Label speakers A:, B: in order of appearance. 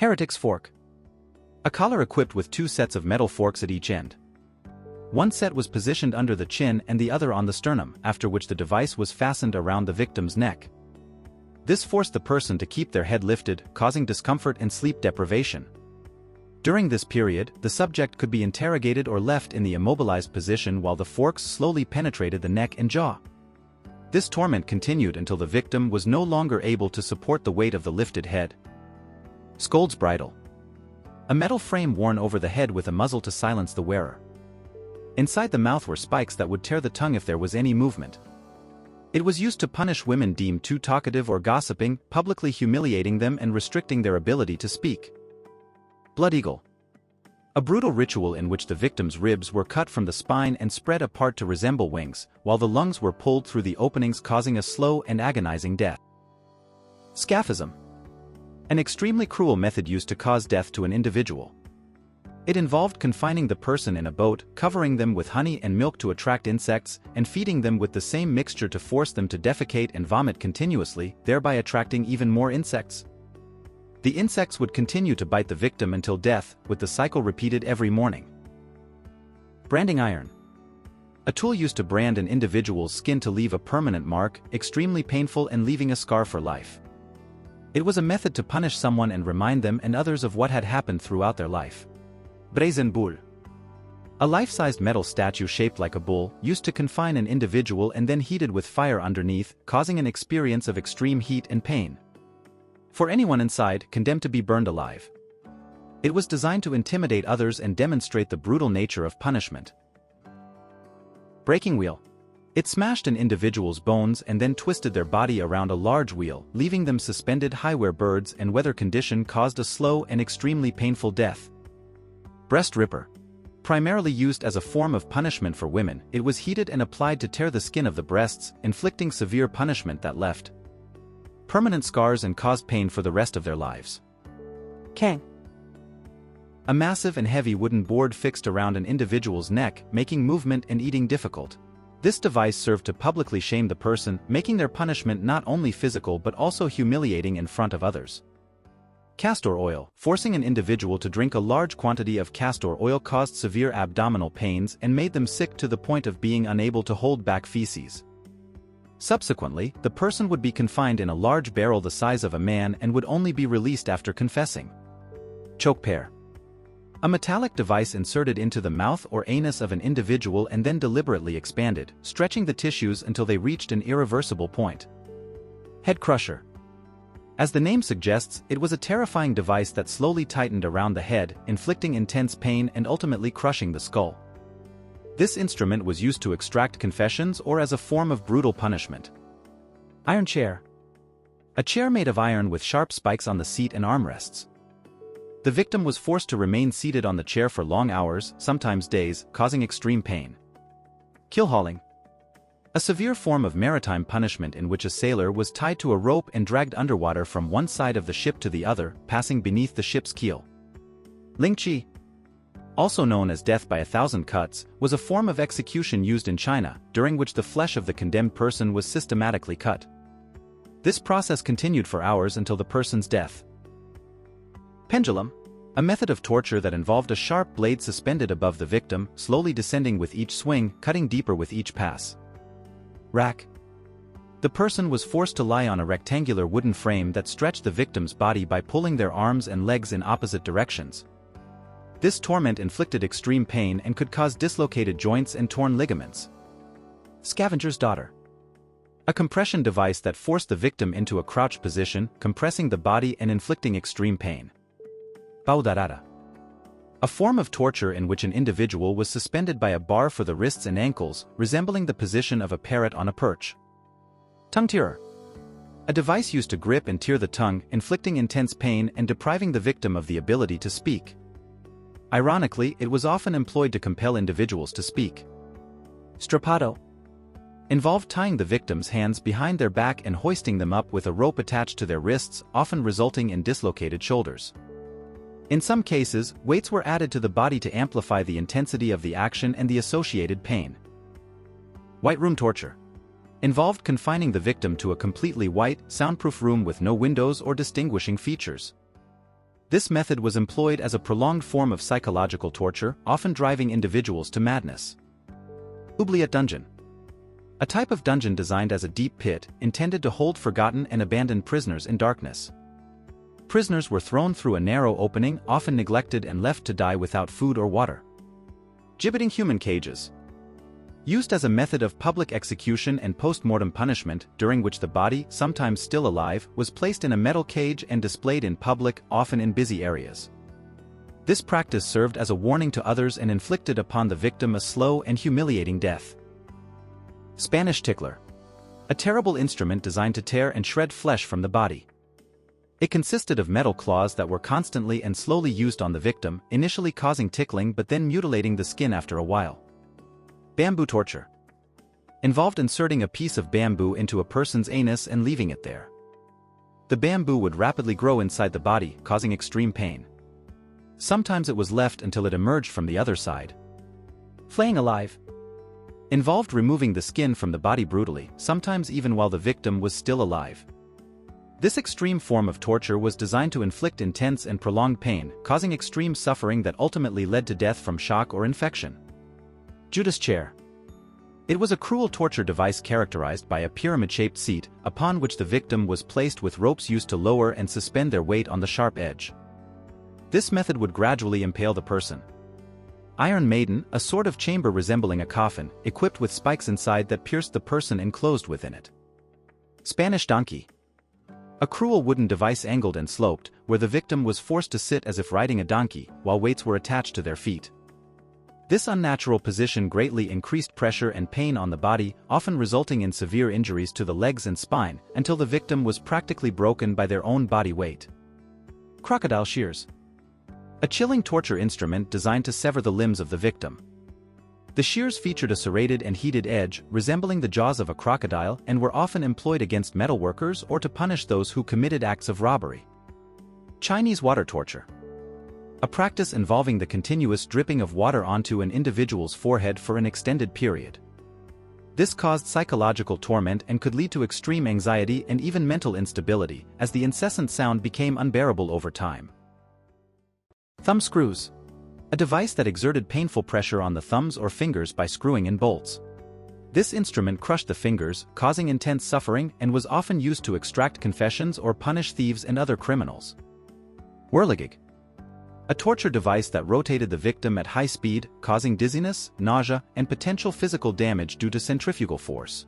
A: Heretic's fork. A collar equipped with 2 sets of metal forks at each end. One set was positioned under the chin and the other on the sternum, after which the device was fastened around the victim's neck. This forced the person to keep their head lifted, causing discomfort and sleep deprivation. During this period, the subject could be interrogated or left in the immobilized position while the forks slowly penetrated the neck and jaw. This torment continued until the victim was no longer able to support the weight of the lifted head. Scold's bridle. A metal frame worn over the head with a muzzle to silence the wearer. Inside the mouth were spikes that would tear the tongue if there was any movement. It was used to punish women deemed too talkative or gossiping, publicly humiliating them and restricting their ability to speak. Blood eagle. A brutal ritual in which the victim's ribs were cut from the spine and spread apart to resemble wings, while the lungs were pulled through the openings, causing a slow and agonizing death. Scaphism. An extremely cruel method used to cause death to an individual. It involved confining the person in a boat, covering them with honey and milk to attract insects, and feeding them with the same mixture to force them to defecate and vomit continuously, thereby attracting even more insects. The insects would continue to bite the victim until death, with the cycle repeated every morning. Branding iron. A tool used to brand an individual's skin to leave a permanent mark, extremely painful and leaving a scar for life. It was a method to punish someone and remind them and others of what had happened throughout their life. Brazen bull. A life-sized metal statue shaped like a bull, used to confine an individual and then heated with fire underneath, causing an experience of extreme heat and pain. For anyone inside, condemned to be burned alive. It was designed to intimidate others and demonstrate the brutal nature of punishment. Breaking wheel. It smashed an individual's bones and then twisted their body around a large wheel, leaving them suspended high where birds and weather condition caused a slow and extremely painful death. Breast ripper. Primarily used as a form of punishment for women, it was heated and applied to tear the skin of the breasts, inflicting severe punishment that left permanent scars and caused pain for the rest of their lives. Cangue. A massive and heavy wooden board fixed around an individual's neck, making movement and eating difficult. This device served to publicly shame the person, making their punishment not only physical but also humiliating in front of others. Castor oil. Forcing an individual to drink a large quantity of castor oil caused severe abdominal pains and made them sick to the point of being unable to hold back feces. Subsequently, the person would be confined in a large barrel the size of a man and would only be released after confessing. Choke pear. A metallic device inserted into the mouth or anus of an individual and then deliberately expanded, stretching the tissues until they reached an irreversible point. Head crusher. As the name suggests, it was a terrifying device that slowly tightened around the head, inflicting intense pain and ultimately crushing the skull. This instrument was used to extract confessions or as a form of brutal punishment. Iron chair. A chair made of iron with sharp spikes on the seat and armrests. The victim was forced to remain seated on the chair for long hours, sometimes days, causing extreme pain. Keelhauling. A severe form of maritime punishment in which a sailor was tied to a rope and dragged underwater from one side of the ship to the other, passing beneath the ship's keel. Lingchi, also known as death by 1,000 cuts, was a form of execution used in China, during which the flesh of the condemned person was systematically cut. This process continued for hours until the person's death. Pendulum. A method of torture that involved a sharp blade suspended above the victim, slowly descending with each swing, cutting deeper with each pass. Rack. The person was forced to lie on a rectangular wooden frame that stretched the victim's body by pulling their arms and legs in opposite directions. This torment inflicted extreme pain and could cause dislocated joints and torn ligaments. Scavenger's daughter. A compression device that forced the victim into a crouched position, compressing the body and inflicting extreme pain. Pau de Arara. A form of torture in which an individual was suspended by a bar for the wrists and ankles, resembling the position of a parrot on a perch. Tongue tearer. A device used to grip and tear the tongue, inflicting intense pain and depriving the victim of the ability to speak. Ironically, it was often employed to compel individuals to speak. Strappado. Involved tying the victim's hands behind their back and hoisting them up with a rope attached to their wrists, often resulting in dislocated shoulders. In some cases, weights were added to the body to amplify the intensity of the action and the associated pain. White room torture. Involved confining the victim to a completely white, soundproof room with no windows or distinguishing features. This method was employed as a prolonged form of psychological torture, often driving individuals to madness. Oubliette dungeon. A type of dungeon designed as a deep pit, intended to hold forgotten and abandoned prisoners in darkness. Prisoners were thrown through a narrow opening, often neglected and left to die without food or water. Gibbeting human cages. Used as a method of public execution and post-mortem punishment, during which the body, sometimes still alive, was placed in a metal cage and displayed in public, often in busy areas. This practice served as a warning to others and inflicted upon the victim a slow and humiliating death. Spanish tickler. A terrible instrument designed to tear and shred flesh from the body. It consisted of metal claws that were constantly and slowly used on the victim, initially causing tickling but then mutilating the skin after a while. Bamboo torture. Involved inserting a piece of bamboo into a person's anus and leaving it there. The bamboo would rapidly grow inside the body, causing extreme pain. Sometimes it was left until it emerged from the other side. Flaying alive. Involved removing the skin from the body brutally, sometimes even while the victim was still alive. This extreme form of torture was designed to inflict intense and prolonged pain, causing extreme suffering that ultimately led to death from shock or infection. Judas Chair. It was a cruel torture device characterized by a pyramid-shaped seat, upon which the victim was placed with ropes used to lower and suspend their weight on the sharp edge. This method would gradually impale the person. Iron Maiden, a sort of chamber resembling a coffin, equipped with spikes inside that pierced the person enclosed within it. Spanish donkey. A cruel wooden device angled and sloped, where the victim was forced to sit as if riding a donkey, while weights were attached to their feet. This unnatural position greatly increased pressure and pain on the body, often resulting in severe injuries to the legs and spine, until the victim was practically broken by their own body weight. Crocodile shears. A chilling torture instrument designed to sever the limbs of the victim. The shears featured a serrated and heated edge, resembling the jaws of a crocodile, and were often employed against metalworkers or to punish those who committed acts of robbery. Chinese water torture. A practice involving the continuous dripping of water onto an individual's forehead for an extended period. This caused psychological torment and could lead to extreme anxiety and even mental instability, as the incessant sound became unbearable over time. Thumb screws. A device that exerted painful pressure on the thumbs or fingers by screwing in bolts. This instrument crushed the fingers, causing intense suffering, and was often used to extract confessions or punish thieves and other criminals. Whirligig. A torture device that rotated the victim at high speed, causing dizziness, nausea, and potential physical damage due to centrifugal force.